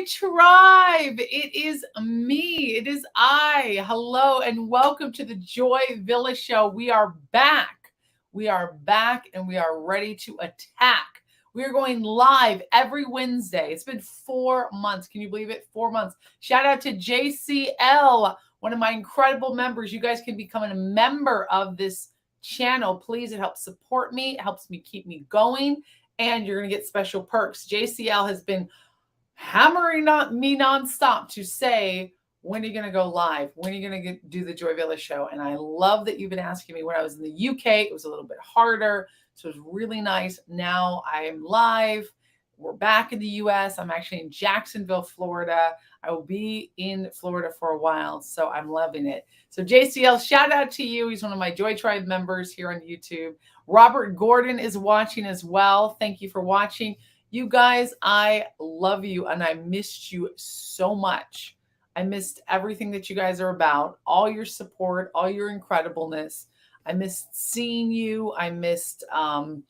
Joy Tribe. It is me. It is I. Hello and welcome to the Joy Villa Show. We are back. We are back and we are ready to attack. We are going live every Wednesday. It's been 4 months. Can you believe it? 4 months. Shout out to JCL, one of my incredible members. You guys can become a member of this channel. Please, it helps support me. It helps me keep me going. And you're going to get special perks. JCL has been hammering me nonstop to say, when are you going to go live? When are you going to do the Joy Villa show? And I love that you've been asking me. When I was in the UK, it was a little bit harder. So it was really nice. Now I am live. We're back in the US. I'm actually in Jacksonville, Florida. I will be in Florida for a while. So I'm loving it. So JCL, shout out to you. He's one of my Joy Tribe members here on YouTube. Robert Gordon is watching as well. Thank you for watching. You guys, I love you and I missed you so much. I missed everything that you guys are about, all your support, all your incredibleness. I missed seeing you. I missed, all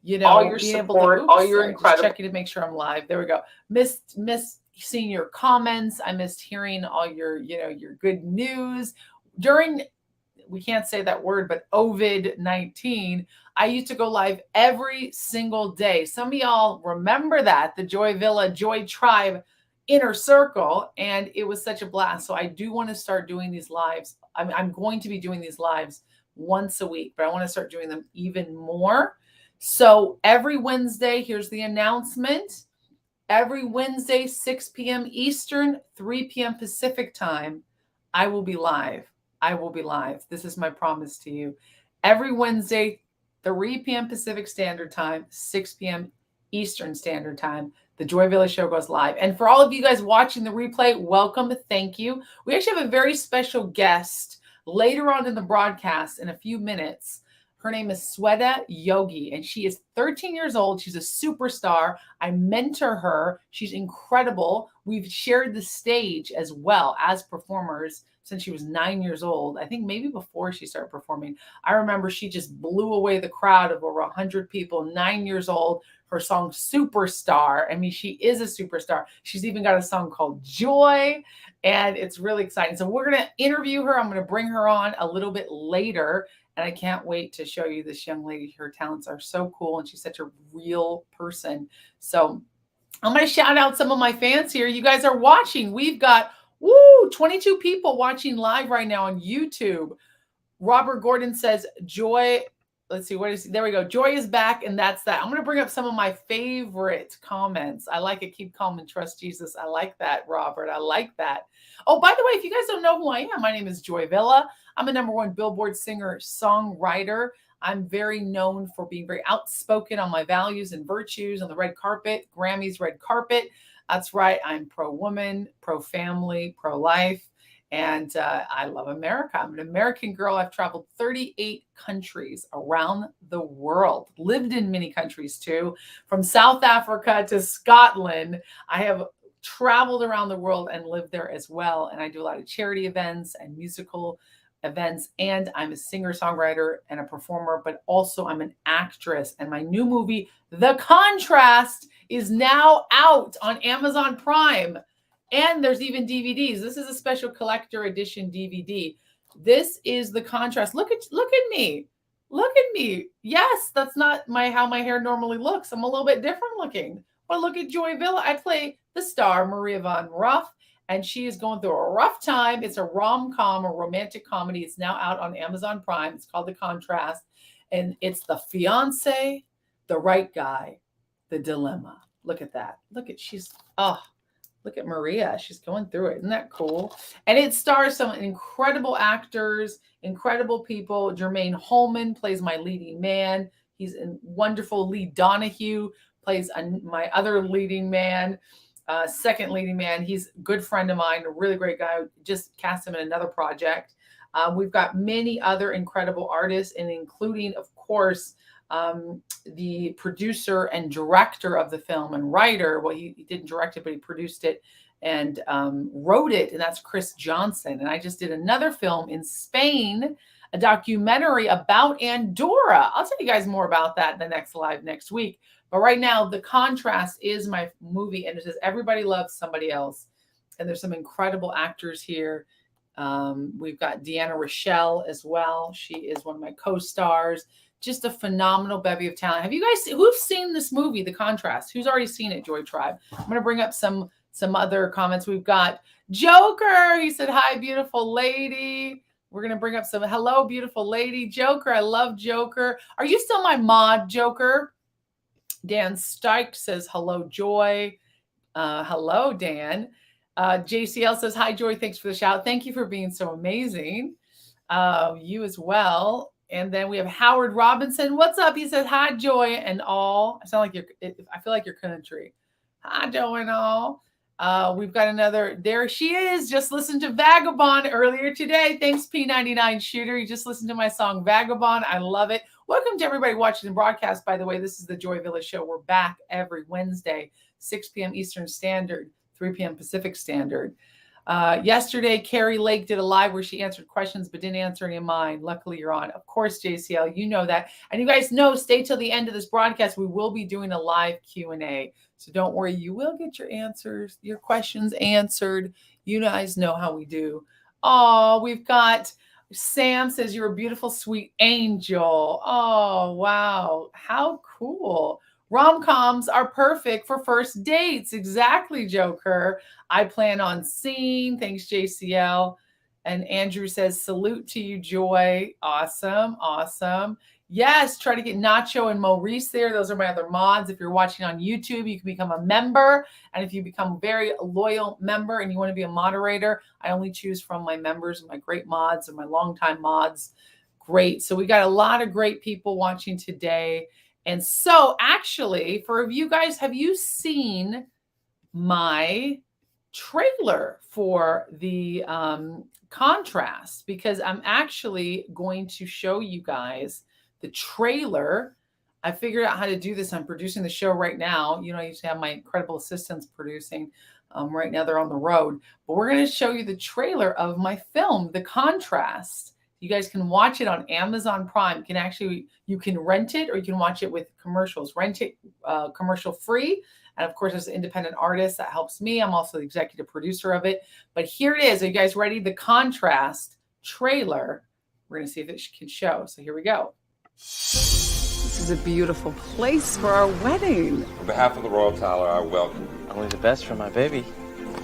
your support, all your incredible. Just checking to make sure I'm live. There we go. Missed seeing your comments. I missed hearing all your, your good news during. We can't say that word, but COVID-19, I used to go live every single day. Some of y'all remember that, the Joy Villa, Joy Tribe inner circle, and it was such a blast. So I do want to start doing these lives. I'm going to be doing these lives once a week, but I want to start doing them even more. So every Wednesday, here's the announcement. Every Wednesday, 6 p.m. Eastern, 3 p.m. Pacific time, I will be live. I will be live. This is my promise to you. Every Wednesday, 3 p.m. Pacific Standard Time, 6 p.m. Eastern Standard Time, the Joy Villa show goes live. And for all of you guys watching the replay, welcome. Thank you. We actually have a very special guest later on in the broadcast in a few minutes. Her name is Sweta Yogi, and she is 13 years old. She's a superstar. I mentor her. She's incredible. We've shared the stage as well as performers since she was 9 years old. I think maybe before she started performing. I remember she just blew away the crowd of over 100 people, 9 years old. Her song Superstar. I mean, she is a superstar. She's even got a song called Joy, and it's really exciting. So we're going to interview her. I'm going to bring her on a little bit later. And I can't wait to show you this young lady. Her talents are so cool, and she's such a real person. So I'm going to shout out some of my fans here. You guys are watching. We've got 22 people watching live right now on YouTube. Robert Gordon says, Joy, let's see, there we go. Joy is back, and that's that. I'm going to bring up some of my favorite comments. I like it. Keep calm and trust Jesus. I like that, Robert. I like that. Oh, by the way, if you guys don't know who I am, my name is Joy Villa. I'm a #1 Billboard singer, songwriter. I'm very known for being very outspoken on my values and virtues on the red carpet, Grammy's red carpet. That's right. I'm pro-woman, pro-family, pro-life. And I love America. I'm an American girl. I've traveled 38 countries around the world, lived in many countries too, from South Africa to Scotland. I have traveled around the world and lived there as well. And I do a lot of charity events and musical events. And I'm a singer, songwriter, and a performer, but also I'm an actress. And my new movie, The Contrast, is now out on Amazon Prime. And there's even DVDs. This is a special collector edition DVD. This is The Contrast. Look at me. Look at me. Yes, that's not how my hair normally looks. I'm a little bit different looking. But look at Joy Villa. I play the star, Maria Von Ruff, and she is going through a rough time. It's a rom-com, a romantic comedy. It's now out on Amazon Prime. It's called The Contrast. And it's the fiance, the right guy, the dilemma. Look at that. Look at Maria. She's going through it. Isn't that cool? And it stars some incredible actors, incredible people. Jermaine Holman plays my leading man. He's wonderful. Lee Donahue plays my other leading man, second leading man. He's a good friend of mine, a really great guy. Just cast him in another project. We've got many other incredible artists, and including, of course, the producer and director of the film and writer. Well, he didn't direct it, but he produced it and wrote it, and that's Chris Johnson. And I just did another film in Spain, a documentary about Andorra. I'll tell you guys more about that in the next live next week. But right now, The Contrast is my movie, and it says everybody loves somebody else. And there's some incredible actors here. We've got Deanna Rochelle as well. She is one of my co-stars. Just a phenomenal bevy of talent. Have you guys, who's seen this movie, The Contrast? Who's already seen it, Joy Tribe? I'm going to bring up some other comments. We've got Joker. He said, hi, beautiful lady. We're going to bring up some, hello, beautiful lady. Joker, I love Joker. Are you still my mod, Joker? Dan Stike says, hello, Joy. Hello, Dan. JCL says, hi, Joy. Thanks for the shout. Thank you for being so amazing. You as well. And then we have Howard Robinson. What's up? He says, hi, Joy and all. I sound like I feel like you're country. Hi, Joy and all. We've got another. There she is. Just listened to Vagabond earlier today. Thanks, P99 Shooter. You just listened to my song Vagabond. I love it. Welcome to everybody watching the broadcast. By the way, this is the Joyvilla Show. We're back every Wednesday, 6 p.m. Eastern Standard, 3 p.m. Pacific Standard. Yesterday, Carrie Lake did a live where she answered questions but didn't answer any of mine. Luckily, you're on. Of course, JCL, you know that. And you guys know, stay till the end of this broadcast. We will be doing a live Q&A. So don't worry. You will get your answers, your questions answered. You guys know how we do. Oh, we've got Sam says, you're a beautiful, sweet angel. Oh, wow. How cool. Rom-coms are perfect for first dates. Exactly, Joker. I plan on seeing. Thanks, JCL. And Andrew says, salute to you, Joy. Awesome. Awesome. Yes, try to get Nacho and Maurice there. Those are my other mods. If you're watching on YouTube, you can become a member. And if you become a very loyal member and you want to be a moderator, I only choose from my members and my great mods and my longtime mods. Great. So we got a lot of great people watching today. And so actually, for you guys, have you seen my trailer for the Contrast? Because I'm actually going to show you guys the trailer. I figured out how to do this. I'm producing the show right now. You know, I used to have my incredible assistants producing. Right now they're on the road. But we're going to show you the trailer of my film, The Contrast. You guys can watch it on Amazon Prime. You can rent it or you can watch it with commercials. Rent it commercial free. And of course, as an independent artist, that helps me. I'm also the executive producer of it. But here it is. Are you guys ready? The Contrast trailer. We're going to see if it can show. So here we go. This is a beautiful place for our wedding. On behalf of the Royal Tower, I welcome. Only the best for my baby.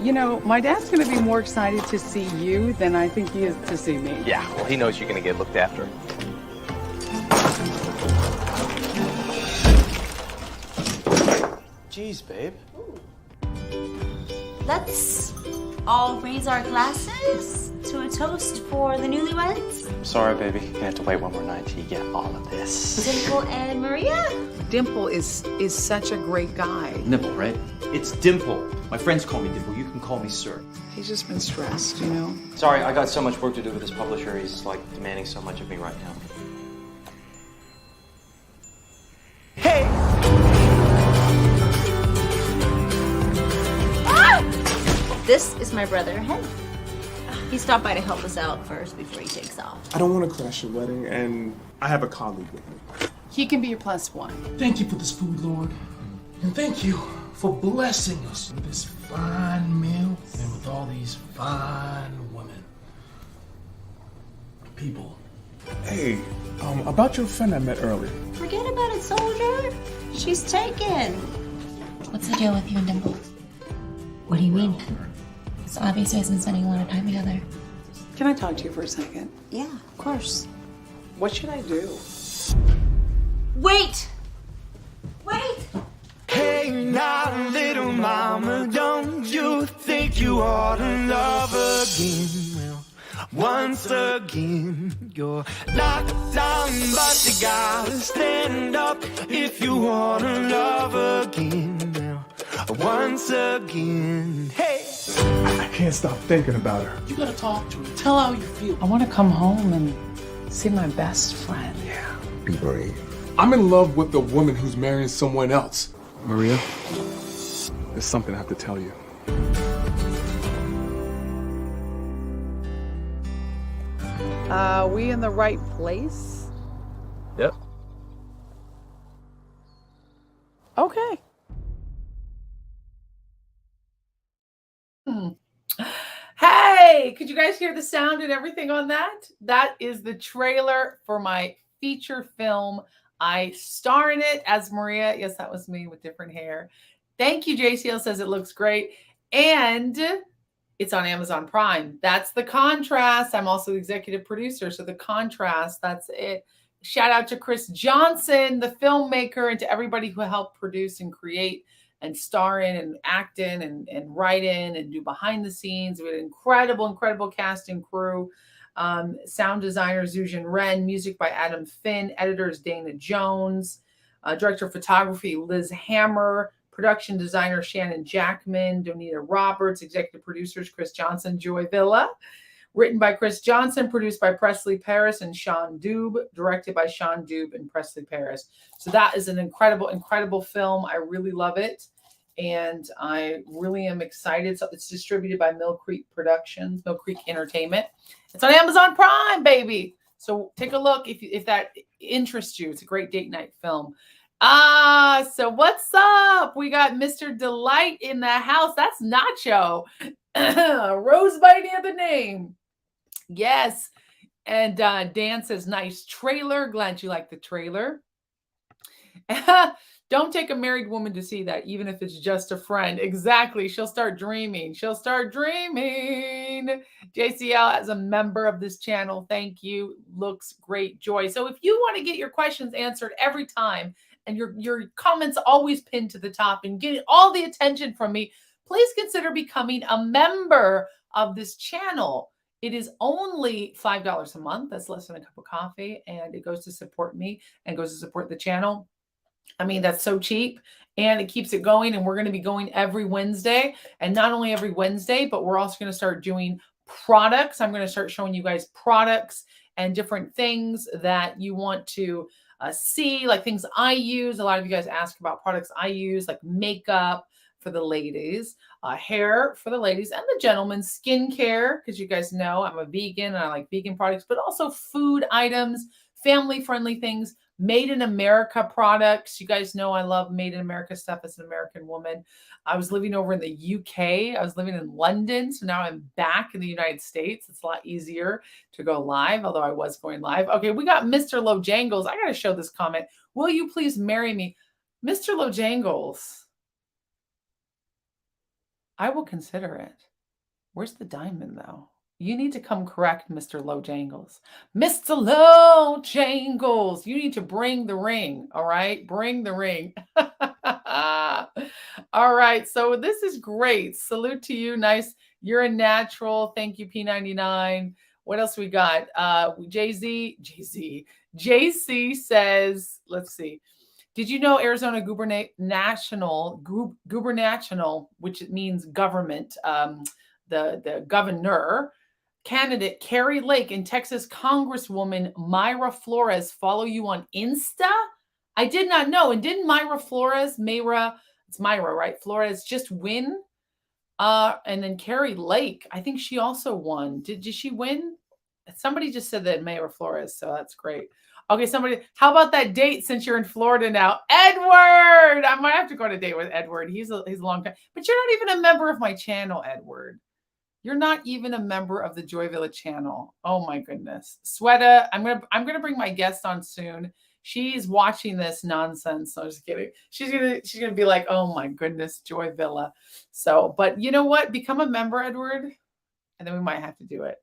You know, my dad's going to be more excited to see you than I think he is to see me. Yeah, well, he knows you're going to get looked after. Jeez, babe. Let's all raise our glasses to a toast for the newlyweds. I'm sorry, baby. You have to wait one more night till you get all of this. Dimple and Maria. Dimple is such a great guy. Nipple, right? It's Dimple. My friends call me Dimple. You can call me Sir. He's just been stressed, you know. Sorry, I got so much work to do with this publisher. He's, like, demanding so much of me right now. Hey! This is my brother, Hen. He stopped by to help us out first before he takes off. I don't want to crash your wedding, and I have a colleague with me. He can be your plus one. Thank you for this food, Lord. And thank you for blessing us with this fine meal and with all these fine women. People. Hey, about your friend I met earlier. Forget about it, soldier. She's taken. What's the deal with you and Dimple? What do you mean? It's obvious you guys have been spending a lot of time together. Can I talk to you for a second? Yeah, of course. What should I do? Wait! Wait! Hey now, little mama, don't you think you ought to love again? Well, once again, you're knocked down, but you gotta stand up if you want to love again. Well, once again, hey! I can't stop thinking about her. You gotta talk to her. Tell her how you feel. I want to come home and see my best friend. Yeah, be brave. I'm in love with the woman who's marrying someone else. Maria, there's something I have to tell you. Are we in the right place? Yep. Okay. Okay. Hey, could you guys hear the sound and everything on that? That is the trailer for my feature film. I star in it as Maria. Yes, that was me with different hair. Thank you. JCL says it looks great. And it's on Amazon Prime. That's the contrast. I'm also the executive producer. So the contrast, that's it. Shout out to Chris Johnson, the filmmaker, and to everybody who helped produce and create and star in and act in and write in and do behind the scenes. We had an incredible cast and crew. Sound designer Zuzan Wren, music by Adam Finn, editors Dana Jones, director of photography Liz Hammer, production designer Shannon Jackman, Donita Roberts, executive producers Chris Johnson, Joy Villa. Written by Chris Johnson, produced by Presley Paris and Sean Dube, directed by Sean Dube and Presley Paris. So that is an incredible film. I really love it. And I really am excited. So it's distributed by Mill Creek Productions, Mill Creek Entertainment. It's on Amazon Prime, baby. So take a look if that interests you. It's a great date night film. So what's up? We got Mr. Delight in the house. That's Nacho. Rosebud near the name. Yes. And Dan says, nice trailer. Glad you like the trailer. Don't take a married woman to see that, even if it's just a friend. Exactly. She'll start dreaming. JCL as a member of this channel. Thank you. Looks great, Joy. So if you want to get your questions answered every time and your comments always pinned to the top and getting all the attention from me, please consider becoming a member of this channel. It is only $5 a month. That's less than a cup of coffee. And it goes to support me and goes to support the channel. I mean, that's so cheap and it keeps it going. And we're going to be going every Wednesday. And not only every Wednesday, but we're also going to start doing products. I'm going to start showing you guys products and different things that you want to see, like things I use. A lot of you guys ask about products I use, like makeup for the ladies, hair for the ladies and the gentlemen, skincare, because you guys know I'm a vegan and I like vegan products, but also food items, family-friendly things, made in America products. You guys know I love made in America stuff as an American woman. I was living over in the UK. I was living in London. So now I'm back in the United States. It's a lot easier to go live, although I was going live. Okay, we got Mr. Lojangles. I got to show this comment. Will you please marry me? Mr. Lojangles. I will consider it. Where's the diamond, though? You need to come correct, Mr. Lojangles. Mr. Lojangles, you need to bring the ring, all right? Bring the ring. All right, so this is great. Salute to you. Nice. You're a natural. Thank you, P99. What else we got? JC says, let's see. Did you know Arizona gubernational, which means government, the governor candidate Carrie Lake and Texas Congresswoman Mayra Flores follow you on Insta? I did not know. And didn't it's Mayra, right? Flores just win? And then Carrie Lake, I think she also won. Did she win? Somebody just said that Mayra Flores, so that's great. Okay, how about that date since you're in Florida now? Edward! I might have to go on a date with Edward. He's a long time. But you're not even a member of my channel, Edward. You're not even a member of the Joyvilla channel. Oh my goodness. Sweta, I'm gonna bring my guest on soon. She's watching this nonsense. So I'm just kidding. She's gonna be like, oh my goodness, Joyvilla. So, but you know what? Become a member, Edward. And then we might have to do it.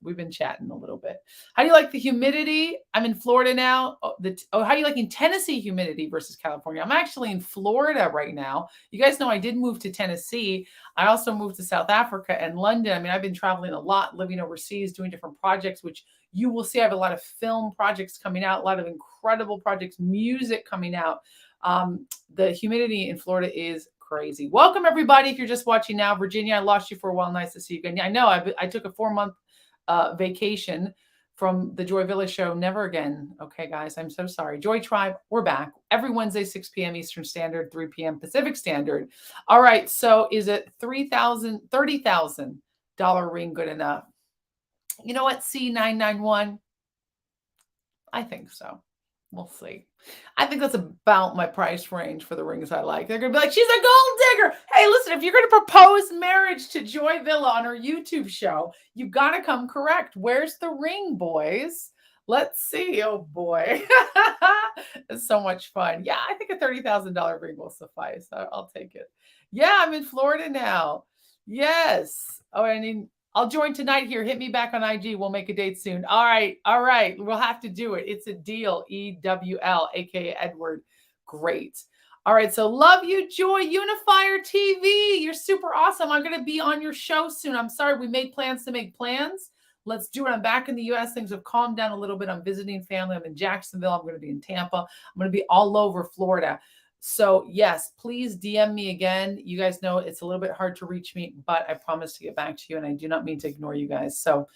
We've been chatting a little bit. How do you like the humidity? I'm in Florida now. How do you like in Tennessee humidity versus California? I'm actually in Florida right now. You guys know I did move to Tennessee. I also moved to South Africa and London. I mean, I've been traveling a lot, living overseas, doing different projects, which you will see. I have a lot of film projects coming out, a lot of incredible projects, music coming out. The humidity in Florida is crazy. Welcome everybody. If you're just watching now, Virginia, I lost you for a while. Nice to see you again. I know I took a 4-month vacation from the Joy Villa show. Never again. Okay, guys, I'm so sorry. Joy Tribe, we're back every Wednesday, 6 p.m. Eastern Standard, 3 p.m. Pacific Standard. All right. So is it $30,000 ring good enough? You know what? C991. I think so. We'll see. I think that's about my price range for the rings I like. They're going to be like, she's a gold digger. Hey, listen, if you're going to propose marriage to Joy Villa on her YouTube show, you got to come correct. Where's the ring, boys? Let's see. Oh, boy. It's so much fun. Yeah, I think a $30,000 ring will suffice. I'll take it. Yeah, I'm in Florida now. Yes. Oh, I mean, I'll join tonight here. Hit me back on IG. We'll make a date soon. All right. All right. We'll have to do it. It's a deal. EWL, aka Edward. Great. All right. So love you, Joy Unifier TV. You're super awesome. I'm going to be on your show soon. I'm sorry. We made plans to make plans. Let's do it. I'm back in the US. Things have calmed down a little bit. I'm visiting family. I'm in Jacksonville. I'm going to be in Tampa. I'm going to be all over Florida. So yes, please DM me again. You guys know it's a little bit hard to reach me, but I promise to get back to you, and I do not mean to ignore you guys. So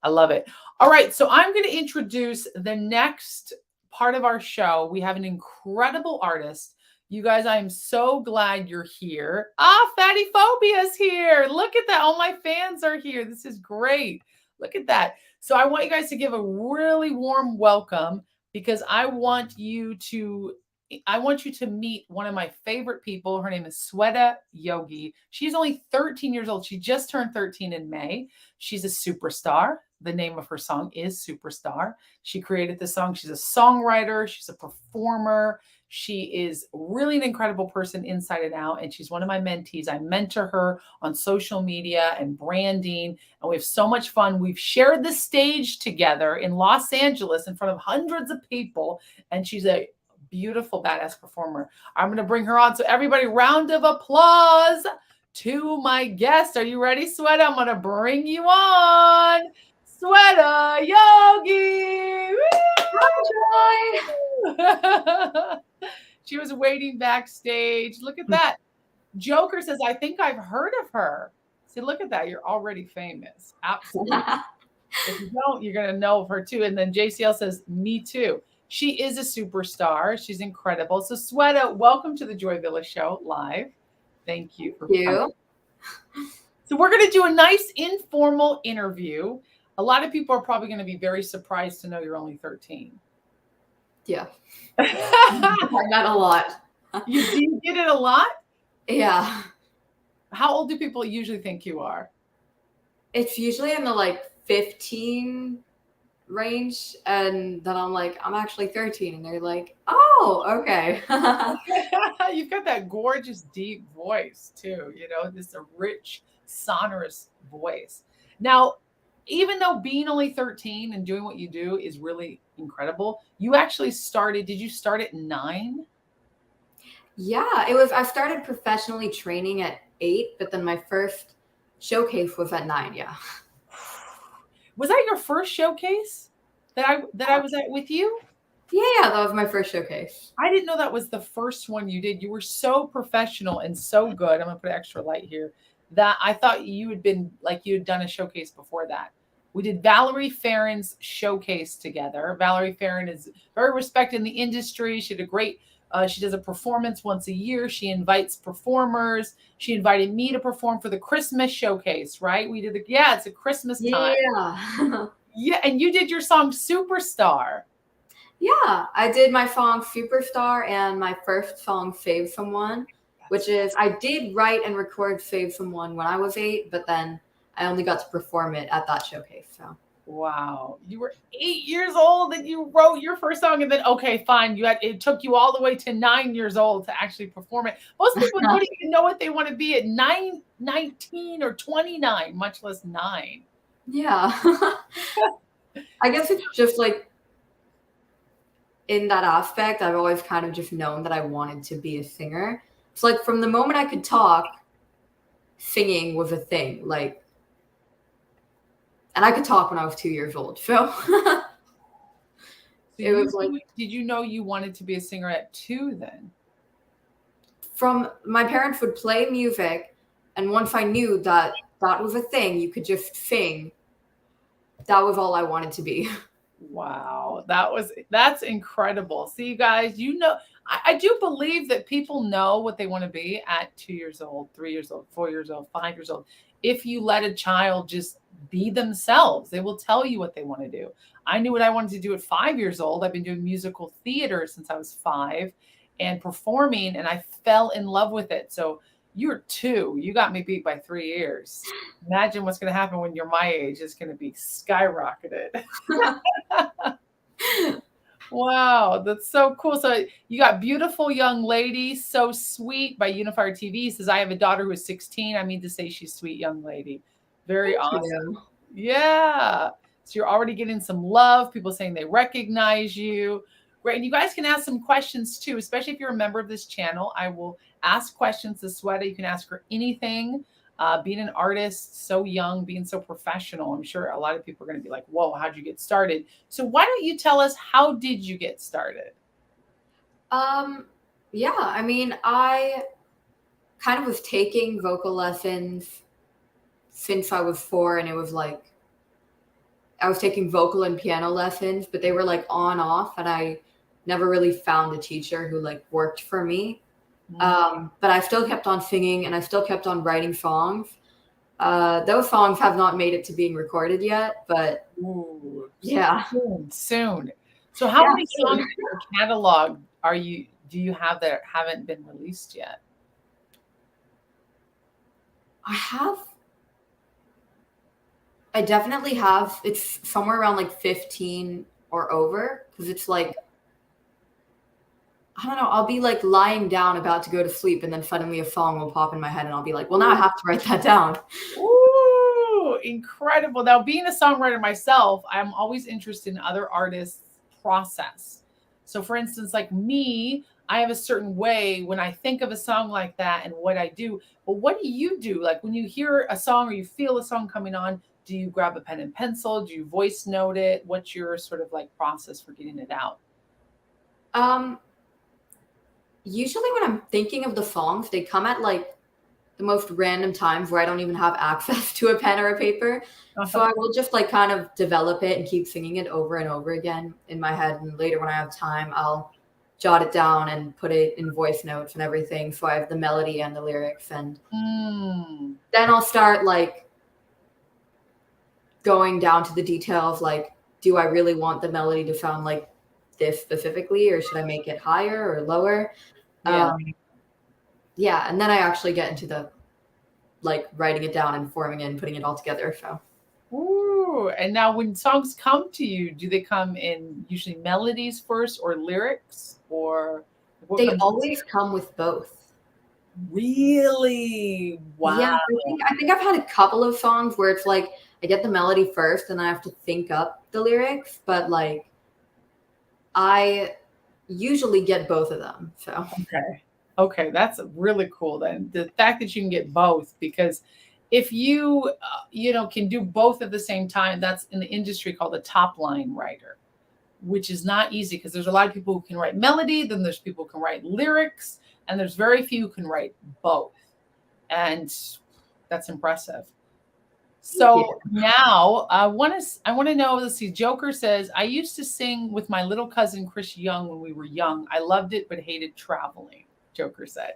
I love it. All right. So I'm going to introduce the next part of our show. We have an incredible artist. You guys, I am so glad you're here. Fatty Phobia's here. Look at that. All my fans are here. This is great. Look at that. So I want you guys to give a really warm welcome, because I want you to meet one of my favorite people. Her name is Sweta Yogi. She's only 13 years old. She just turned 13 in May. She's a superstar. The name of her song is Superstar. She created the song. She's a songwriter. She's a performer. She is really an incredible person inside and out. And she's one of my mentees. I mentor her on social media and branding. And we have so much fun. We've shared the stage together in Los Angeles in front of hundreds of people. And she's a beautiful, badass performer. I'm going to bring her on. So everybody, round of applause to my guest. Are you ready, Sweta? I'm going to bring you on. Sweta Yogi. Hi, Joy. She was waiting backstage. Look at that. Joker says, I think I've heard of her. See, look at that. You're already famous. Absolutely. If you don't, you're going to know of her too. And then JCL says, me too. She is a superstar. She's incredible. So Sweta, welcome to the Joy Villa show live. Thank you for coming. So we're going to do a nice informal interview. A lot of people are probably going to be very surprised to know you're only 13. Yeah. I got a lot. You get it a lot? Yeah. How old do people usually think you are? It's usually in the like 15 range, and then I'm like, I'm actually 13, and they're like, oh, okay. You've got that gorgeous deep voice too, you know, this rich sonorous voice. Now, even though being only 13 and doing what you do is really incredible, you actually started, did you start at 9? Yeah, I started professionally training at 8, but then my first showcase was at 9. Yeah. Was that your first showcase that I was at with you? Yeah, that was my first showcase. I didn't know that was the first one you did. You were so professional and so good. I'm gonna put extra light here. That I thought you had done a showcase before that. We did Valerie Farron's showcase together. Valerie Farron is very respected in the industry. She did a great. She does a performance once a year. She invites performers. She invited me to perform for the Christmas showcase, right? We did it's a Christmas time. Yeah. Yeah, and you did your song Superstar. Yeah, I did my song Superstar and my first song Save Someone, which is, I did write and record Save Someone when I was 8, but then I only got to perform it at that showcase. So. Wow. You were 8 years old and you wrote your first song, and then, okay, fine. It took you all the way to 9 years old to actually perform it. Most people don't even know what they want to be at 19 or 29, much less 9. Yeah. I guess it's just like, in that aspect, I've always kind of just known that I wanted to be a singer. It's like from the moment I could talk, singing was a thing. Like, and I could talk when I was 2 years old. So it was like. Did you know you wanted to be a singer at 2 then? From my parents would play music, and once I knew that that was a thing, you could just sing. That was all I wanted to be. Wow, that's incredible. See, you guys, I do believe that people know what they want to be at 2 years old, 3 years old, 4 years old, 5 years old. If you let a child just be themselves, they will tell you what they want to do. I knew what I wanted to do at 5 years old. I've been doing musical theater since I was 5 and performing, and I fell in love with it. So you're 2. You got me beat by 3 years. Imagine what's going to happen when you're my age. It's going to be skyrocketed. Wow, that's so cool. So you got Beautiful Young Lady, So Sweet by Unifier TV. Says, I have a daughter who is 16. I mean to say she's sweet young lady. Very Thank awesome. you. Yeah. So you're already getting some love, people saying they recognize you. Great. And you guys can ask some questions too, especially if you're a member of this channel. I will ask questions to Sweta. You can ask her anything. Being an artist, so young, being so professional, I'm sure a lot of people are going to be like, whoa, how'd you get started? So why don't you tell us, how did you get started? Yeah, I mean, I kind of was taking vocal lessons since I was 4, and it was like, I was taking vocal and piano lessons, but they were like on off, and I never really found a teacher who like worked for me. But I still kept on singing, and I still kept on writing songs. Those songs have not made it to being recorded yet, but Ooh, yeah, soon. So how many songs in your catalog do you have that haven't been released yet? I definitely have. It's somewhere around like 15 or over, because it's like, I don't know, I'll be like lying down about to go to sleep, and then suddenly a song will pop in my head, and I'll be like, well, now I have to write that down. Ooh, incredible. Now, being a songwriter myself, I'm always interested in other artists' process. So for instance, like me, I have a certain way when I think of a song like that and what I do. But what do you do? Like when you hear a song or you feel a song coming on, do you grab a pen and pencil? Do you voice note it? What's your sort of like process for getting it out? Usually when I'm thinking of the songs, they come at like the most random times where I don't even have access to a pen or a paper. So I will just like kind of develop it and keep singing it over and over again in my head. And later when I have time, I'll jot it down and put it in voice notes and everything. So I have the melody and the lyrics. And then I'll start like going down to the details, like, do I really want the melody to sound like this specifically, or should I make it higher or lower? Yeah, and then I actually get into the like writing it down and forming it and putting it all together. So Ooh, and now when songs come to you, do they come in usually melodies first or lyrics, or they always come with both? Really? Wow. Yeah, I think I've had a couple of songs where it's like I get the melody first and I have to think up the lyrics, but like I usually get both of them. So okay, that's really cool. Then the fact that you can get both, because if you can do both at the same time, that's in the industry called a top line writer, which is not easy, because there's a lot of people who can write melody, then there's people who can write lyrics, and there's very few who can write both, and that's impressive. So now I want to know, let's see, Joker says, I used to sing with my little cousin Chris Young when we were young. I loved it, but hated traveling, Joker said.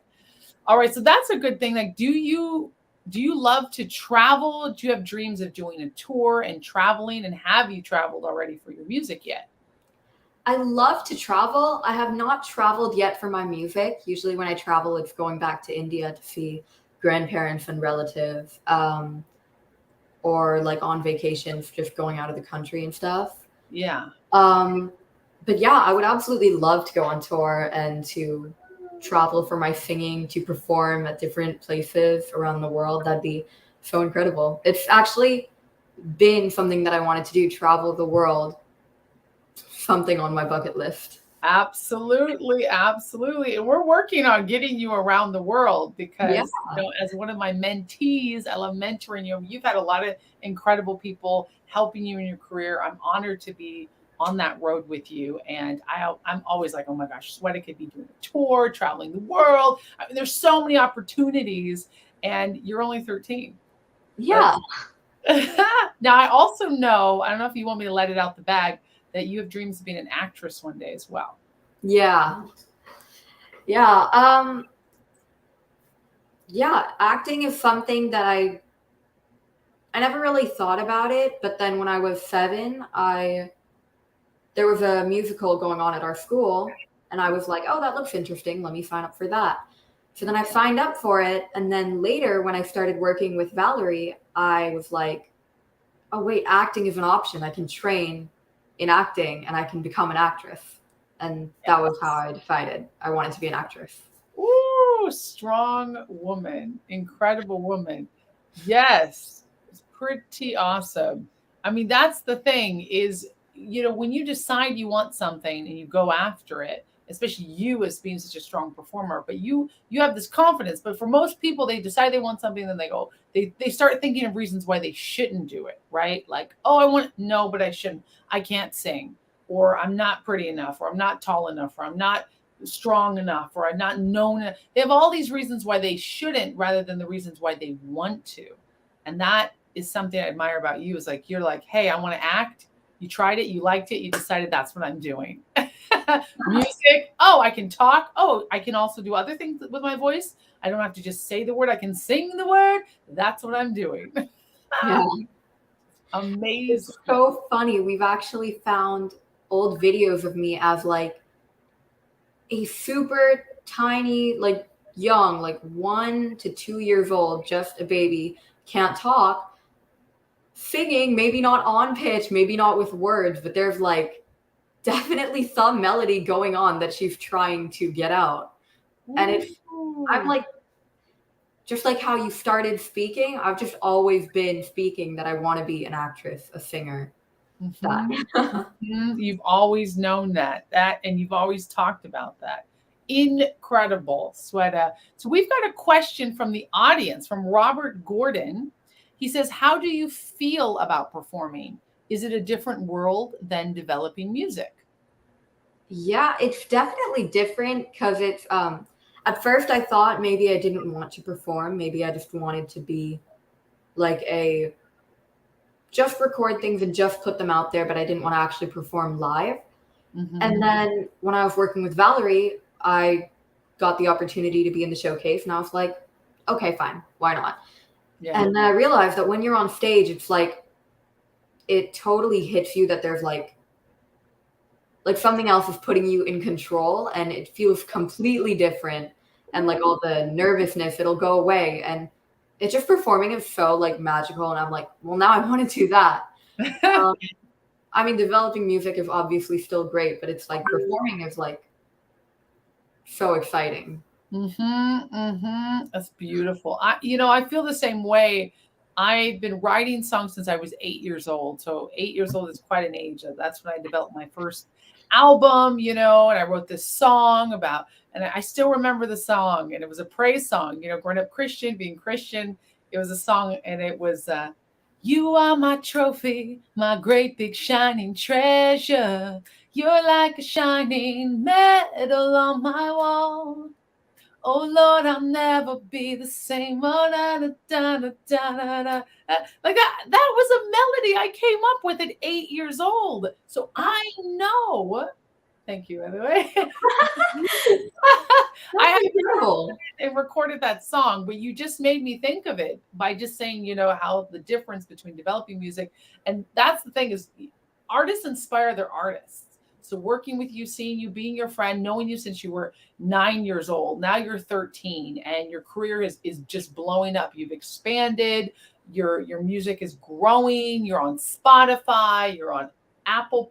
All right, so that's a good thing. Like, do you love to travel? Do you have dreams of doing a tour and traveling? And have you traveled already for your music yet? I love to travel. I have not traveled yet for my music. Usually when I travel, it's going back to India to see grandparents and relatives. Or like on vacations, just going out of the country and stuff. Yeah. But yeah, I would absolutely love to go on tour and to travel for my singing, to perform at different places around the world. That'd be so incredible. It's actually been something that I wanted to do, travel the world, something on my bucket list. Absolutely. And we're working on getting you around the world, because as one of my mentees, I love mentoring you. You've had a lot of incredible people helping you in your career. I'm honored to be on that road with you. And I'm always like, oh my gosh, Sweta could be doing a tour, traveling the world. I mean, there's so many opportunities, and you're only 13. Yeah. Now, I also know, I don't know if you want me to let it out the bag, that you have dreams of being an actress one day as well. Yeah. Yeah. Yeah, acting is something that I never really thought about it, but then when I was 7, there was a musical going on at our school, and I was like, "Oh, that looks interesting. Let me sign up for that." So then I signed up for it, and then later when I started working with Valerie, I was like, "Oh, wait, acting is an option. I can train in acting and I can become an actress." And that was how I decided I wanted to be an actress. Ooh, strong woman, incredible woman. Yes, it's pretty awesome. I mean, that's the thing is, when you decide you want something and you go after it, especially you as being such a strong performer, but you have this confidence. But for most people, they decide they want something, then they start thinking of reasons why they shouldn't do it, right? Like, oh, I want no, but I shouldn't. I can't sing, or I'm not pretty enough, or I'm not tall enough, or I'm not strong enough, or I'm not known. They have all these reasons why they shouldn't rather than the reasons why they want to. And that is something I admire about you, is like, you're like, hey, I want to act. You tried it, you liked it, you decided that's what I'm doing. Music, oh, I can talk. Oh, I can also do other things with my voice. I don't have to just say the word, I can sing the word. That's what I'm doing. Yeah. Amazing. It's so funny. We've actually found old videos of me as like a super tiny, like young, like 1 to 2 years old, just a baby, can't talk, singing, maybe not on pitch, maybe not with words, but there's like definitely some melody going on that she's trying to get out. And I'm like, just like how you started speaking, I've just always been speaking that I want to be an actress, a singer. You've always known that, and you've always talked about that. Incredible, Sweta. So we've got a question from the audience, from Robert Gordon. He says, how do you feel about performing? Is it a different world than developing music? Yeah, it's definitely different because it's at first I thought maybe I didn't want to perform. Maybe I just wanted to be like just record things and just put them out there, but I didn't want to actually perform live. Mm-hmm. And then when I was working with Valerie, I got the opportunity to be in the showcase, and I was like, okay, fine, why not? Yeah. And then I realized that when you're on stage, it's like it totally hits you that there's like something else is putting you in control, and it feels completely different, and like all the nervousness, it'll go away, and it's just performing is so like magical, and I'm like, well, now I want to do that. I mean, developing music is obviously still great, but it's like performing is like so exciting. That's beautiful. I feel the same way. I've been writing songs since I was 8 years old. So 8 years old is quite an age. That's when I developed my first album, and I wrote this song about, and I still remember the song, and it was a praise song, growing up Christian, being Christian. It was a song, and it was, you are my trophy, my great big shining treasure. You're like a shining medal on my wall. Oh Lord, I'll never be the same. Oh, da, da, da, da, da, da. Like that was a melody I came up with at 8 years old. So I know. Thank you, by the way. I beautiful. and recorded that song, but you just made me think of it by just saying, how the difference between developing music, and that's the thing is, artists inspire their artists. So working with you, seeing you, being your friend, knowing you since you were 9 years old, now you're 13, and your career is just blowing up. You've expanded, your music is growing. You're on Spotify, you're on Apple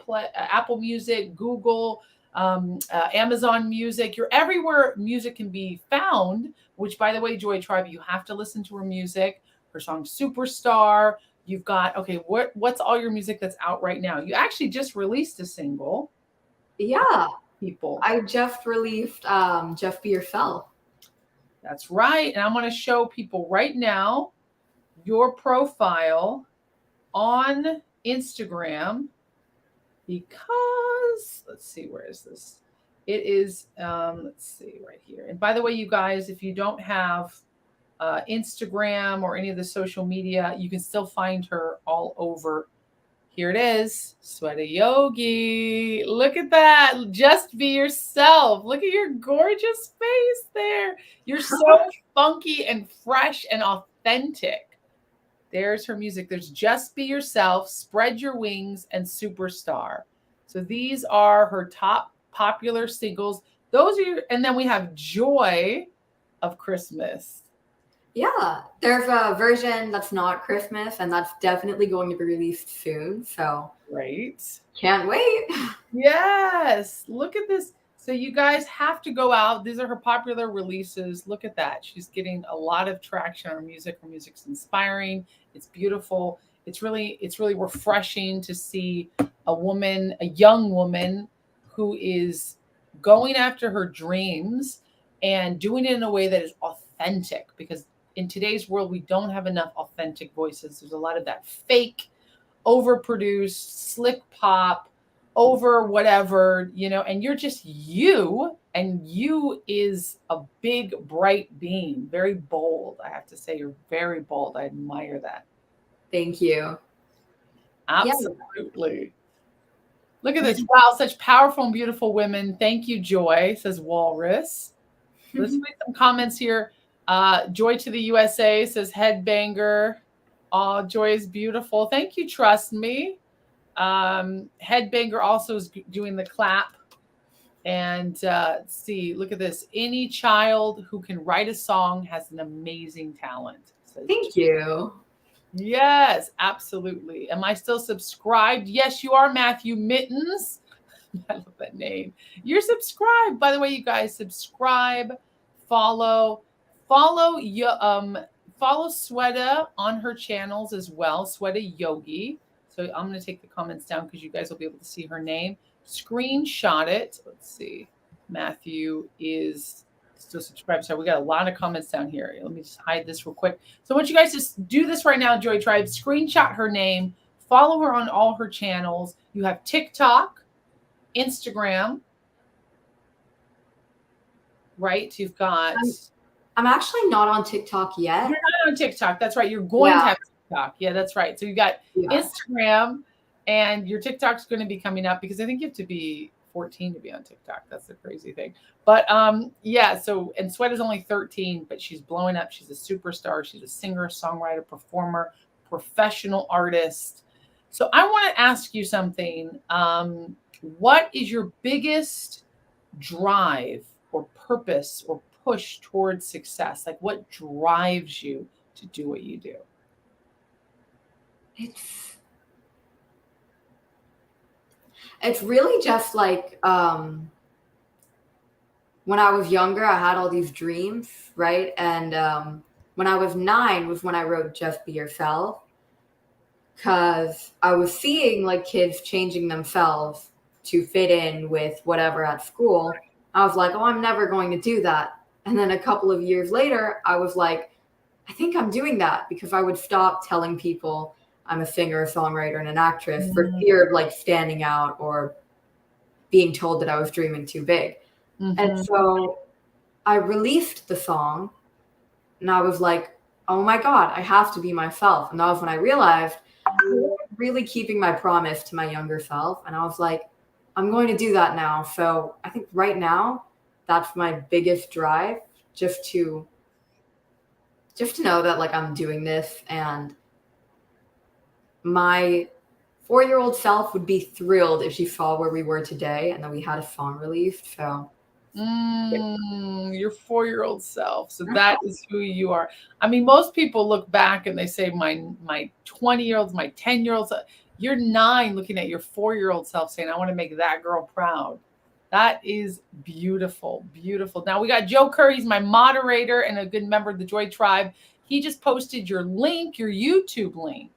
Music, Google, Amazon Music. You're everywhere music can be found. Which, by the way, Joy Tribe, you have to listen to her music. Her song "Superstar." You've got what's all your music that's out right now? You actually just released a single. Yeah, people. I just released "Just Be Yourself." That's right, and I'm going to show people right now your profile on Instagram, because let's see, where is this? It is let's see, right here. And by the way, you guys, if you don't have Instagram or any of the social media, you can still find her all over Here it is, Sweta Yogi. Look at that. Just be yourself. Look at your gorgeous face there. You're so funky and fresh and authentic. There's her music. There's Just Be Yourself, Spread Your Wings, and Superstar. So these are her top popular singles. Those are and then we have Joy of Christmas. Yeah, there's a version that's not Christmas, and that's definitely going to be released soon. So Right. can't wait. Yes. Look at this. So you guys have to go out. These are her popular releases. Look at that. She's getting a lot of traction on her music. Her music's inspiring. It's beautiful. It's really refreshing to see a young woman who is going after her dreams and doing it in a way that is authentic, because in today's world, we don't have enough authentic voices. There's a lot of that fake, overproduced, slick pop, over whatever, and you're just you, and you is a big, bright beam, very bold. I have to say, you're very bold. I admire that. Thank you. Absolutely. Yeah. Look at this. Wow, such powerful and beautiful women. Thank you, Joy, says Walrus. Let's read some comments here. Joy to the USA says headbanger. Oh, Joy is beautiful. Thank you, Trust Me. Headbanger also is doing the clap. And let's see, look at this. Any child who can write a song has an amazing talent. Thank you. Yes, absolutely. Am I still subscribed? Yes, you are, Matthew Mittens. I love that name. You're subscribed. By the way, you guys, subscribe, follow Sweta on her channels as well, Sweta Yogi. So I'm going to take the comments down because you guys will be able to see her name. Screenshot it. Let's see. Matthew is still subscribed. So we got a lot of comments down here. Let me just hide this real quick. So I want you guys to do this right now, Joy Tribe. Screenshot her name. Follow her on all her channels. You have TikTok, Instagram, right? You've got... I'm actually not on TikTok yet. You're not on TikTok. That's right. You're going to have TikTok. Yeah, that's right. So you got Instagram, and your TikTok's going to be coming up because I think you have to be 14 to be on TikTok. That's the crazy thing. But yeah, so, and Sweta's only 13, but she's blowing up. She's a superstar. She's a singer, songwriter, performer, professional artist. So I want to ask you something. What is your biggest drive or purpose or push towards success? Like, what drives you to do what you do? It's really just like when I was younger, I had all these dreams, right? And when I was 9 was when I wrote Just Be Yourself, because I was seeing like kids changing themselves to fit in with whatever at school. I was like, oh, I'm never going to do that. And then a couple of years later, I was like, I think I'm doing that, because I would stop telling people I'm a singer, a songwriter, and an actress for fear of like standing out or being told that I was dreaming too big. And so I released the song, and I was like, oh my God, I have to be myself. And that was when I realized I was really keeping my promise to my younger self. And I was like, I'm going to do that now. So I think right now, that's my biggest drive, just to know that like I'm doing this, and my 4-year-old self would be thrilled if she saw where we were today and that we had a song released. So your 4-year-old self. So that is who you are. I mean, most people look back and they say my 20-year-olds, my 10-year-olds. You're 9 looking at your 4-year-old self saying, I want to make that girl proud. That is beautiful, beautiful. Now we got Joe Kerr. He's my moderator and a good member of the Joy Tribe. He just posted your link, your YouTube link.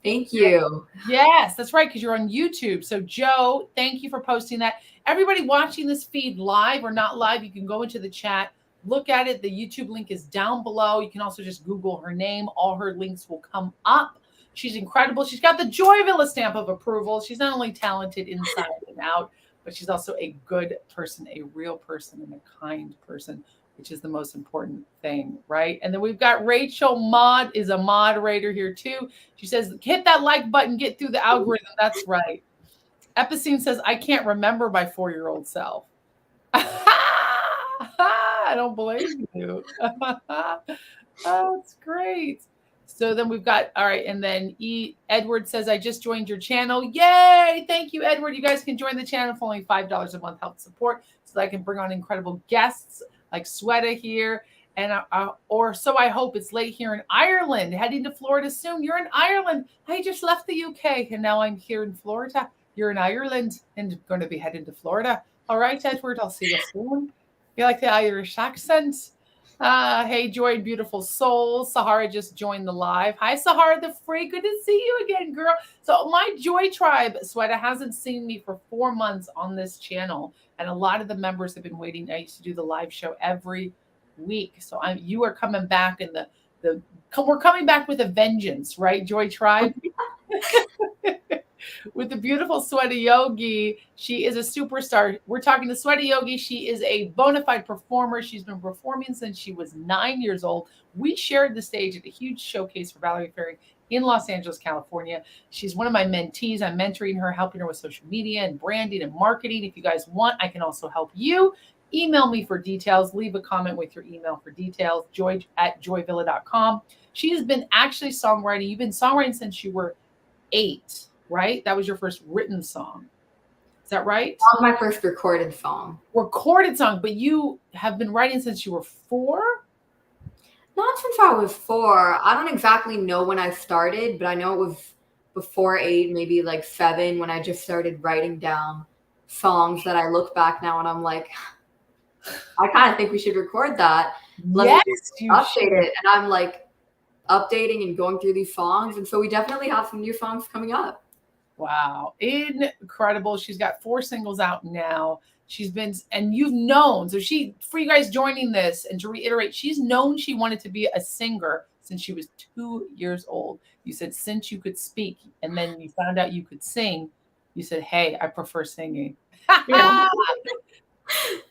Thank you. Yes, that's right, because you're on YouTube. So Joe, thank you for posting that. Everybody watching this feed live or not live, you can go into the chat, look at it. The YouTube link is down below. You can also just Google her name. All her links will come up. She's incredible. She's got the joyvilla stamp of approval. She's not only talented inside and out, but she's also a good person, a real person, and a kind person. which is the most important thing, right? And then we've got Rachel Mod is a moderator here too. She says, hit that like button, get through the algorithm. That's right. Epicene says, I can't remember my 4-year-old self. I don't blame you. Oh, that's great. So then we've got, all right. And then Edward says, I just joined your channel. Yay. Thank you, Edward. You guys can join the channel for only $5 a month, help support, so that I can bring on incredible guests like Sweta here. And or so I hope. It's late here in Ireland, heading to Florida soon. You're in Ireland. I just left the UK and now I'm here in Florida. You're in Ireland and going to be heading to Florida. All right, Edward, I'll see you soon. You like the Irish accent? Hey, Joy, beautiful soul. Sahara just joined the live. Hi, Sahara the Free. Good to see you again, girl. So my Joy Tribe, Sweta, hasn't seen me for 4 months on this channel. And a lot of the members have been waiting. I used to do the live show every week. So you are coming back in we're coming back with a vengeance, right, Joy Tribe? With the beautiful Sweta Yogi. She is a superstar. We're talking to Sweta Yogi. She is a bona fide performer. She's been performing since she was 9 years old. We shared the stage at a huge showcase for Valerie Ferry in Los Angeles, California. She's one of my mentees. I'm mentoring her, helping her with social media and branding and marketing. If you guys want, I can also help you. Email me for details. Leave a comment with your email for details. joy@joyvilla.com. She has been actually songwriting. You've been songwriting since you were 8. Right? That was your first written song. Is that right? That was my first recorded song. Recorded song, but you have been writing since you were 4? Not since I was 4. I don't exactly know when I started, but I know it was before 8, maybe like 7, when I just started writing down songs that I look back now and I'm like, I kind of think we should record that. Let me update it. And I'm like updating and going through these songs. And so we definitely have some new songs coming up. Wow. Incredible. She's got 4 singles out now. She's been, and you've known, so for you guys joining this, and to reiterate, she's known she wanted to be a singer since she was 2 years old. You said, since you could speak, and then you found out you could sing, you said, hey, I prefer singing. Yeah.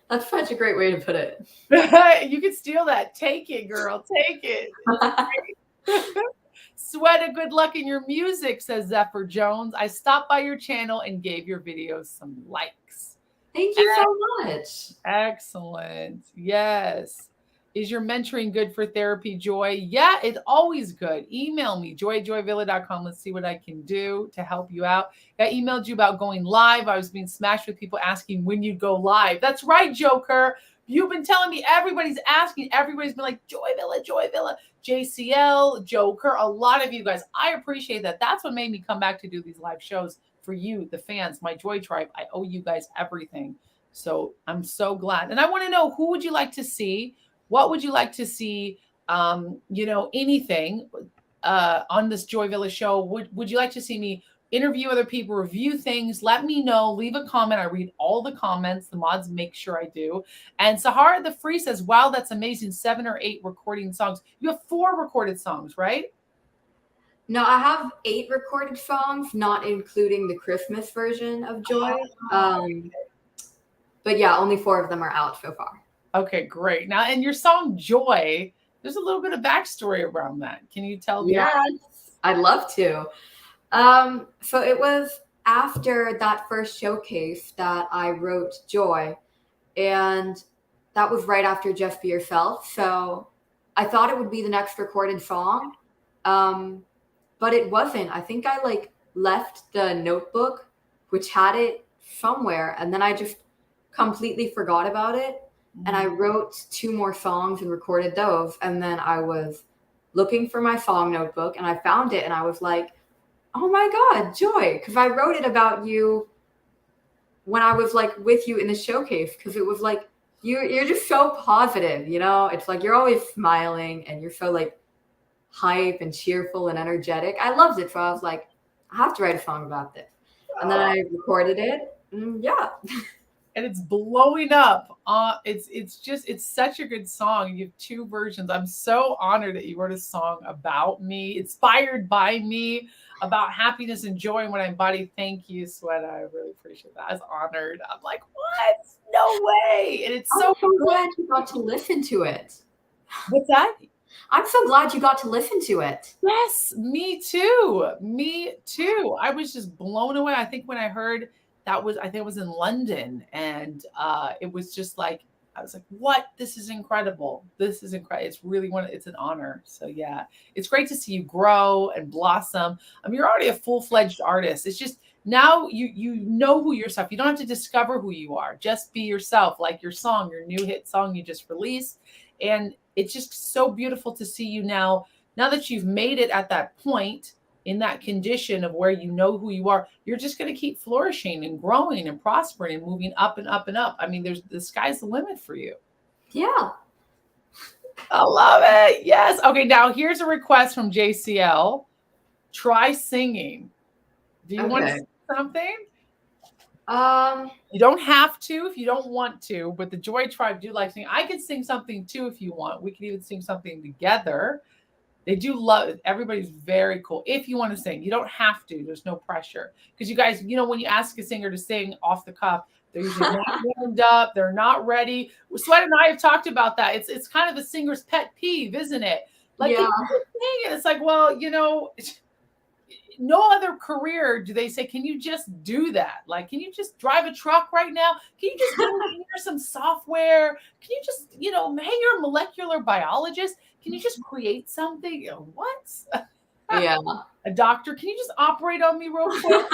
That's such a great way to put it. You can steal that. Take it, girl. Take it. Sweta, good luck in your music, says Zephyr Jones. I stopped by your channel and gave your videos some likes. Thank you so much. Excellent. Yes. Is your mentoring good for therapy, Joy? Yeah, it's always good. Email me, joy@joyvilla.com. Let's see what I can do to help you out. I emailed you about going live. I was being smashed with people asking when you'd go live. That's right, Joker. You've been telling me, everybody's asking. Everybody's been like, Joy Villa, JCL, Joker, a lot of you guys. I appreciate that. That's what made me come back to do these live shows for you, the fans, my Joy Tribe. I owe you guys everything. So I'm so glad. And I want to know, who would you like to see? What would you like to see? Anything on this Joy Villa show. Would you like to see me interview other people, review things? Let me know. Leave a comment. I read all the comments. The mods make sure I do. And Sahara the Free says, wow, that's amazing. 7 or 8 recording songs. You have 4 recorded songs, right? No, I have 8 recorded songs, not including the Christmas version of Joy. But yeah, only 4 of them are out so far. Okay, great. Now, and your song Joy, there's a little bit of backstory around that. Can you tell me? Yes, I'd love to. So it was after that first showcase that I wrote Joy, and that was right after Just Be Yourself. So I thought it would be the next recorded song, but it wasn't. I think I left the notebook, which had it somewhere, and then I just completely forgot about it. And I wrote 2 more songs and recorded those. And then I was looking for my song notebook and I found it and I was like, oh my God, Joy. Because I wrote it about you when I was with you in the showcase. Because it was you're just so positive, It's you're always smiling and you're so hype and cheerful and energetic. I loved it. So I was like, I have to write a song about this. And then I recorded it. And yeah. and it's blowing up. It's such a good song. You have two versions. I'm so honored that you wrote a song about me, inspired by me, about happiness and joy when I embody. Thank you, Sweta. I really appreciate that. I was honored. I'm like, what? No way. And it's so glad you got to listen to it. What's that? I'm so glad you got to listen to it. Yes, me too. Me too. I was just blown away. I think when I heard I think it was in London, and it was just like, I was like, what? This is incredible. This is incredible. It's really it's an honor. So yeah, it's great to see you grow and blossom. I mean, you're already a full-fledged artist. It's just now you know who yourself. You don't have to discover who you are. Just be yourself, like your song, your new hit song you just released. And it's just so beautiful to see you now that you've made it at that point, in that condition of where you know who you are. You're just going to keep flourishing and growing and prospering and moving up and up and up. I mean, the sky's the limit for you. Yeah. I love it. Yes. Okay, now here's a request from JCL. Try singing. Do you want to sing something? You don't have to if you don't want to, but the Joy Tribe do like singing. I could sing something too if you want. We could even sing something together. They do love it. Everybody's very cool. If you want to sing, you don't have to. There's no pressure. Because you guys, when you ask a singer to sing off the cuff, they're usually not warmed up. They're not ready. Sweta and I have talked about that. It's kind of a singer's pet peeve, isn't it? Like, yeah. And it's like, well, no other career do they say, can you just do that? Like, can you just drive a truck right now? Can you just engineer some software? Can you just, hey, you're a molecular biologist. Can you just create something? What? Yeah. A doctor, can you just operate on me real quick?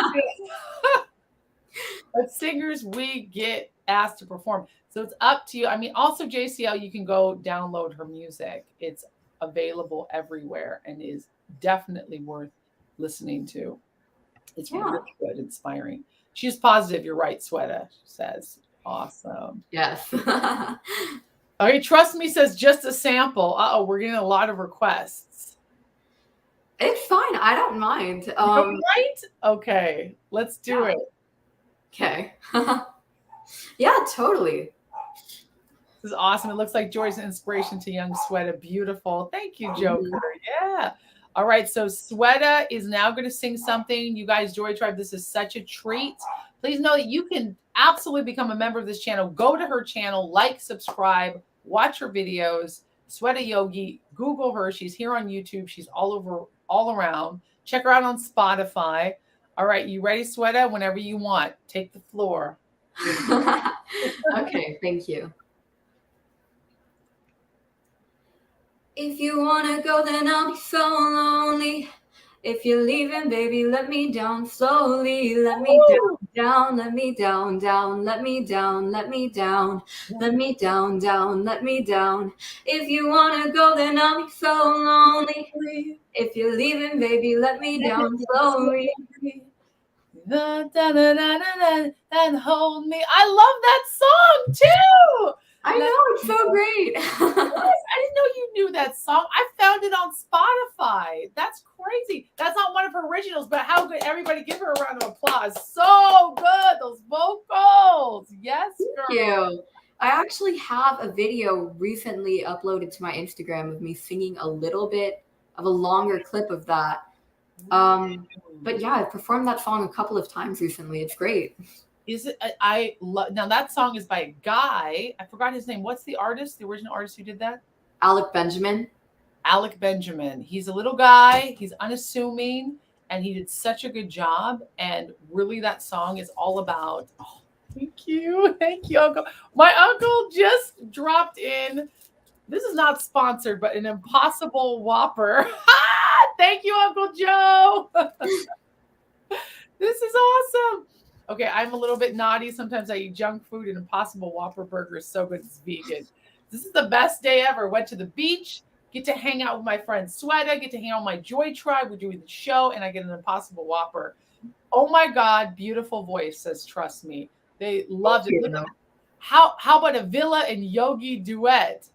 But singers, we get asked to perform. So it's up to you. I mean, also JCL, you can go download her music. It's available everywhere and is definitely worth listening to. It's really good, inspiring. She's positive. You're right, Sweta, she says. Awesome. Yes. Okay, Trust Me says just a sample. We're getting a lot of requests. It's fine. I don't mind. Right? Okay, let's do it. Okay. Yeah, totally. This is awesome. It looks like Joy's an inspiration to young Sweta. Beautiful. Thank you, Joker. Yeah. All right, so Sweta is now going to sing something. You guys, Joy Tribe, this is such a treat. Please know that you can absolutely become a member of this channel. Go to her channel, like, subscribe, watch her videos. Sweta Yogi, Google her. She's here on YouTube. She's all around. Check her out on Spotify. All right, you ready, Sweta? Whenever you want, take the floor. Okay, thank you. If you wanna go, then I'll be so lonely. If you're leaving, baby, let me down slowly. Let me down, let me down, down, let me down, let me down, let me down, down, let me down. If you wanna go, then I'll be so lonely. If you're leaving, baby, let me down slowly. And hold me. I love that song too. I know, it's so great. I didn't know you knew that song. I found it on Spotify. That's crazy. That's not one of her originals, but how good. Everybody give her a round of applause. So good. Those vocals. Yes, girl. Thank you. I actually have a video recently uploaded to my Instagram of me singing a little bit of a longer clip of that. But yeah, I've performed that song a couple of times recently. It's great. Is it? Now that song is by a guy. I forgot his name. What's the artist? The original artist who did that? Alec Benjamin. Alec Benjamin. He's a little guy. He's unassuming, and he did such a good job. And really, that song is all about. Oh, thank you, Uncle. My uncle just dropped in. This is not sponsored, but an Impossible Whopper. Thank you, Uncle Joe. This is awesome. Okay, I'm a little bit naughty. Sometimes I eat junk food, and Impossible Whopper burger is so good. It's vegan. This is the best day ever. Went to the beach, get to hang out with my friend Swedha, get to hang out with my Joy Tribe. We're doing the show, and I get an Impossible Whopper. Oh my God, beautiful voice, says Trust Me. They loved it. How about a Villa and Yogi duet?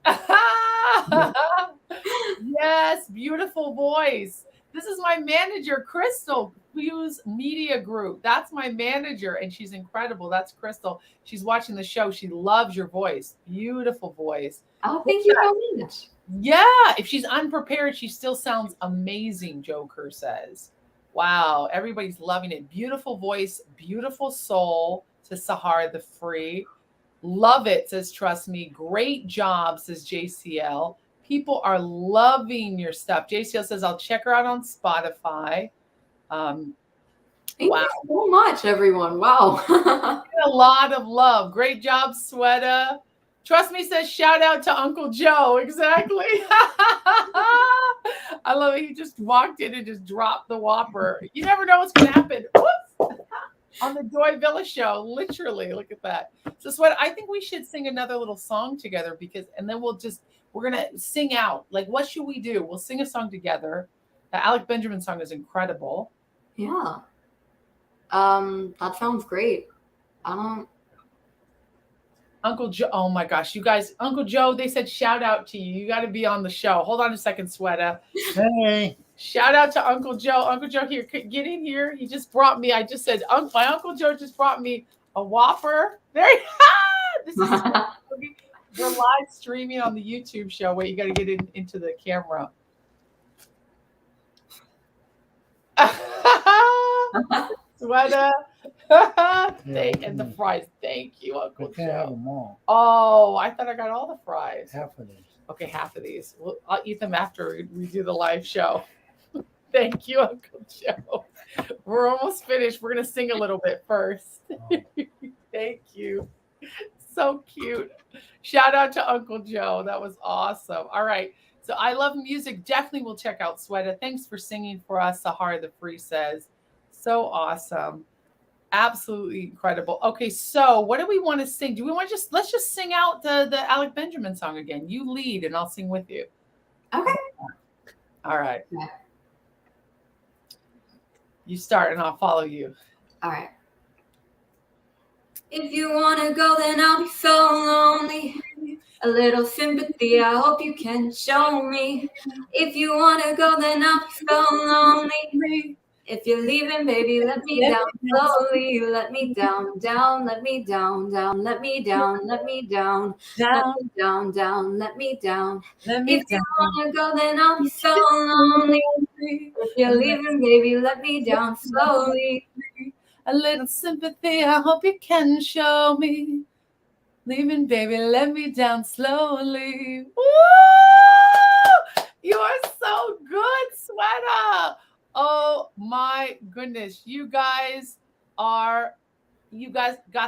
Yes, beautiful voice. This is my manager, Crystal. Fuse Media Group. That's my manager, and she's incredible. That's Crystal. She's watching the show. She loves your voice. Beautiful voice. Oh, thank you so much. Yeah, if she's unprepared, she still sounds amazing, Joe Kerr says. Wow, everybody's loving it. Beautiful voice, beautiful soul, says Sahara the Free. Love it, says Trust Me. Great job, says JCL. People are loving your stuff. JCL says, I'll check her out on Spotify. Thank you so much, everyone. Wow. A lot of love. Great job, Sweta. Trust Me says, shout out to Uncle Joe. Exactly. I love it. He just walked in and just dropped the Whopper. You never know what's going to happen. Whoops. On the Joy Villa show. Literally. Look at that. So, Sweta, I think we should sing another little song together and then we're going to sing out. Like, what should we do? We'll sing a song together. The Alec Benjamin song is incredible. Yeah. That sounds great. Uncle Joe, oh my gosh, you guys, Uncle Joe, they said shout out to you. You got to be on the show. Hold on a second, Sweta. Hey. Shout out to Uncle Joe. Uncle Joe, here, get in here. He just brought me, I just said, my Uncle Joe just brought me a Whopper. There you This is we're live streaming on the YouTube show. Wait, you got to get into the camera. Sweta. And the fries. Thank you, Uncle Joe. Have them all. Oh, I thought I got all the fries. Half of these. Okay, half of these. I'll eat them after we do the live show. Thank you, Uncle Joe. We're almost finished. We're going to sing a little bit first. Thank you. So cute. Shout out to Uncle Joe. That was awesome. All right. So I love music. Definitely will check out Sweta. Thanks for singing for us, Sahara the Free says. So awesome. Absolutely incredible. Okay, so what do we want to sing? Do we want to let's just sing out the Alec Benjamin song again. You lead and I'll sing with you. Okay. All right. Okay. You start and I'll follow you. All right. If you want to go, then I'll be so lonely. A little sympathy, I hope you can show me. If you want to go, then I'll be so lonely. If you're leaving, baby, let me down slowly. Let me down, down, let me down, down, let me down, let me down, down, down, down, let me down. If you want to go, then I'll be so lonely. If you're leaving, baby, let me down slowly. A little sympathy, I hope you can show me. Leaving, baby, let me down slowly. Woo! You are so good, Sweta. Oh my goodness. You guys got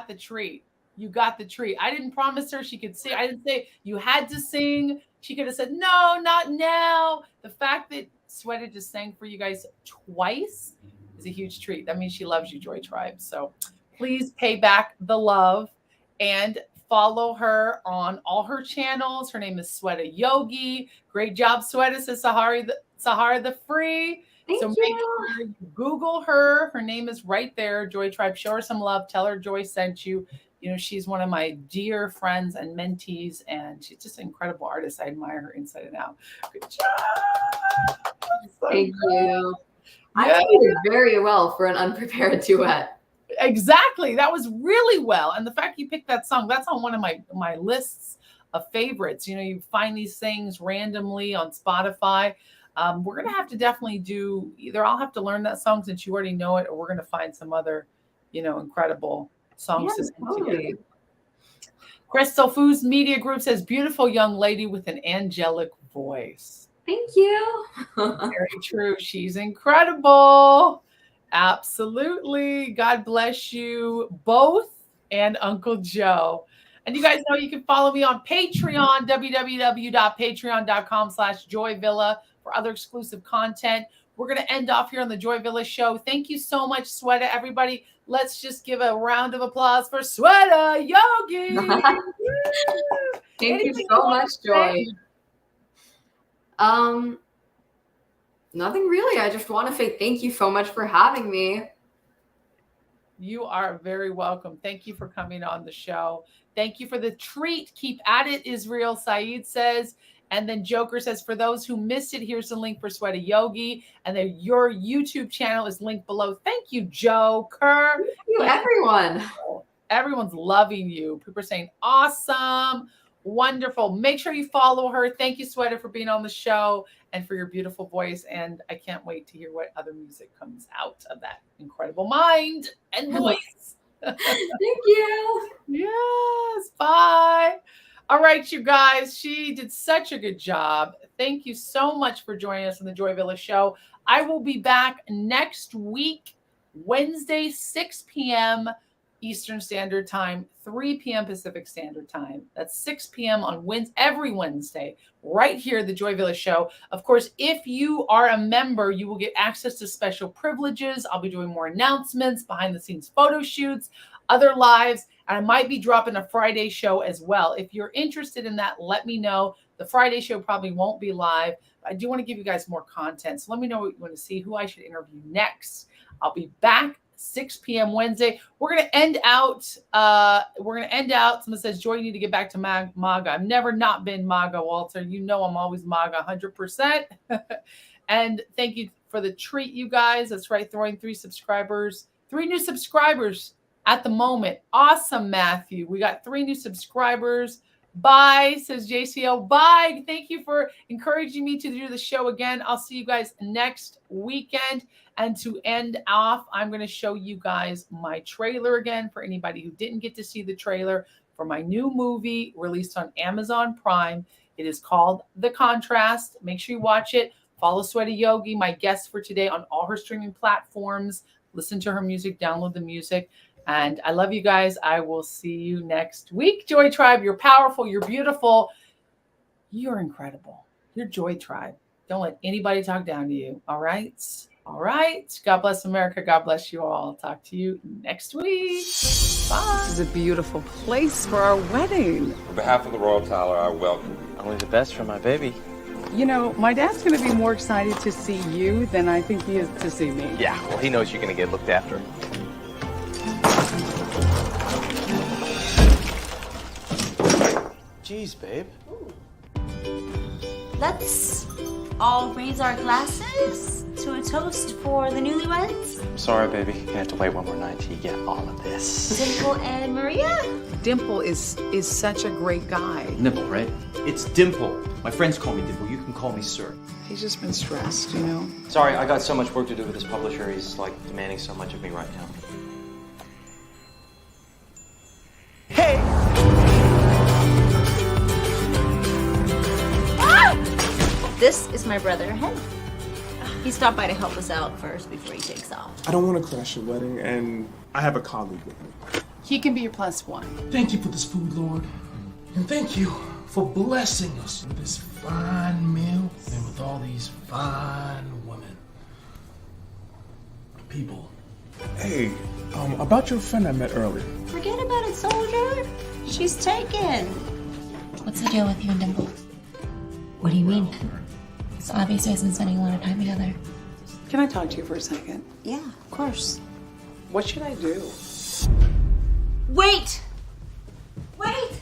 the treat. You got the treat. I didn't promise her she could sing. I didn't say you had to sing. She could have said, no, not now. The fact that Sweta just sang for you guys twice is a huge treat. That means she loves you, Joy Tribe. So please pay back the love and follow her on all her channels. Her name is Sweta Yogi. Great job, Sweta, says Sahara the Free. Thank so you. Make sure you Google her. Her name is right there, Joy Tribe. Show her some love. Tell her Joy sent you. You know, she's one of my dear friends and mentees, and she's just an incredible artist. I admire her inside and out. Good job. So Thank you. Yeah. I did very well for an unprepared duet. Exactly. That was really well. And the fact you picked that song, that's on one of my lists of favorites. You know, you find these things randomly on Spotify. We're going to have to definitely do either I'll have to learn that song since you already know it, or we're going to find some other, you know, incredible songs to sing together. Crystal Foods Media Group says, beautiful young lady with an angelic voice. Thank you. Very true. She's incredible. Absolutely. God bless you both and Uncle Joe. And you guys know you can follow me on Patreon, www.patreon.com/joyvilla for other exclusive content. We're going to end off here on the Joy Villa show. Thank you so much, Sweta. Everybody, let's just give a round of applause for Sweta Yogi. Thank you so much, Joy. Nothing really. I just want to say thank you so much for having me. You are very welcome. Thank you for coming on the show. Thank you for the treat. Keep at it, Israel Saeed says. And then Joker says, for those who missed it, here's the link for Sweta Yogi. And then your YouTube channel is linked below. Thank you, Joker. Thank you, everyone. Everyone's loving you. People are saying, awesome, wonderful. Make sure you follow her. Thank you, Sweta, for being on the show and for your beautiful voice. And I can't wait to hear what other music comes out of that incredible mind and voice. Thank you. Yes, bye. All right, you guys, she did such a good job. Thank you so much for joining us on the Joyvilla show. I will be back next week, Wednesday, 6 p.m. Eastern Standard Time, 3 p.m. Pacific Standard Time. That's 6 p.m. on every Wednesday, right here at the Joyvilla show. Of course, if you are a member, you will get access to special privileges. I'll be doing more announcements, behind the scenes photo shoots, other lives, and I might be dropping a Friday show as well. If you're interested in that, let me know. The Friday show probably won't be live. I do want to give you guys more content. So let me know what you want to see, who I should interview next. I'll be back 6 p.m. Wednesday. We're going to end out. Someone says, Joy, you need to get back to MAGA. I've never not been MAGA, Walter. You know I'm always MAGA 100%. And thank you for the treat, you guys. That's right. Throwing 3 new subscribers at the moment. Awesome, Matthew. We got 3 new subscribers. Bye, says JCL. Bye. Thank you for encouraging me to do the show again. I'll see you guys next weekend. And to end off, I'm going to show you guys my trailer again for anybody who didn't get to see the trailer for my new movie released on Amazon Prime. It is called The Contrast. Make sure you watch it. Follow Sweta Yogi, my guest for today, on all her streaming platforms. Listen to her music, download the music. And I love you guys. I will see you next week. Joy Tribe, you're powerful. You're beautiful. You're incredible. You're Joy Tribe. Don't let anybody talk down to you. All right? All right. God bless America. God bless you all. Talk to you next week. Bye. This is a beautiful place for our wedding. On behalf of the Royal Tower, I welcome you. Only the best for my baby. You know, my dad's going to be more excited to see you than I think he is to see me. Yeah, well, he knows you're going to get looked after. Jeez, babe. Let's all raise our glasses to a toast for the newlyweds. Sorry, baby. You're going to have to wait one more night till you get all of this. Dimple and Maria. Dimple is such a great guy. Nibble, right? It's Dimple. My friends call me Dimple. You can call me Sir. He's just been stressed, you know? Sorry, I got so much work to do with this publisher. He's, like, demanding so much of me right now. Hey! This is my brother, Hen. He stopped by to help us out first before he takes off. I don't want to crash your wedding, and I have a colleague with me. He can be your +1. Thank you for this food, Lord. And thank you for blessing us with this fine meal and with all these fine women. People. Hey, about your friend I met earlier. Forget about it, soldier. She's taken. What's the deal with you and Dimple? What do you mean? It's obvious you guys have been spending a lot of time together. Can I talk to you for a second? Yeah, of course. What should I do? Wait! Wait!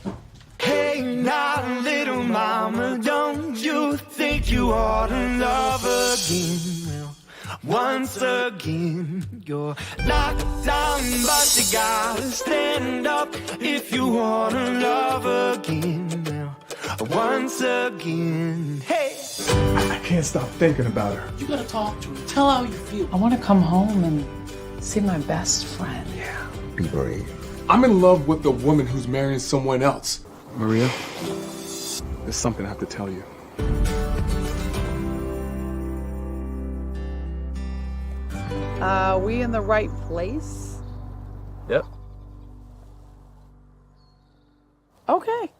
Hey, now, little mama, don't you think you ought to love again? Well, once again, you're knocked down, but you gotta stand up if you want to love again. Well, once again, hey. I can't stop thinking about her. You gotta talk to her. Tell her how you feel. I want to come home and see my best friend. Yeah, be brave. I'm in love with the woman who's marrying someone else. Maria, there's something I have to tell you. Are we in the right place? Yep. Okay.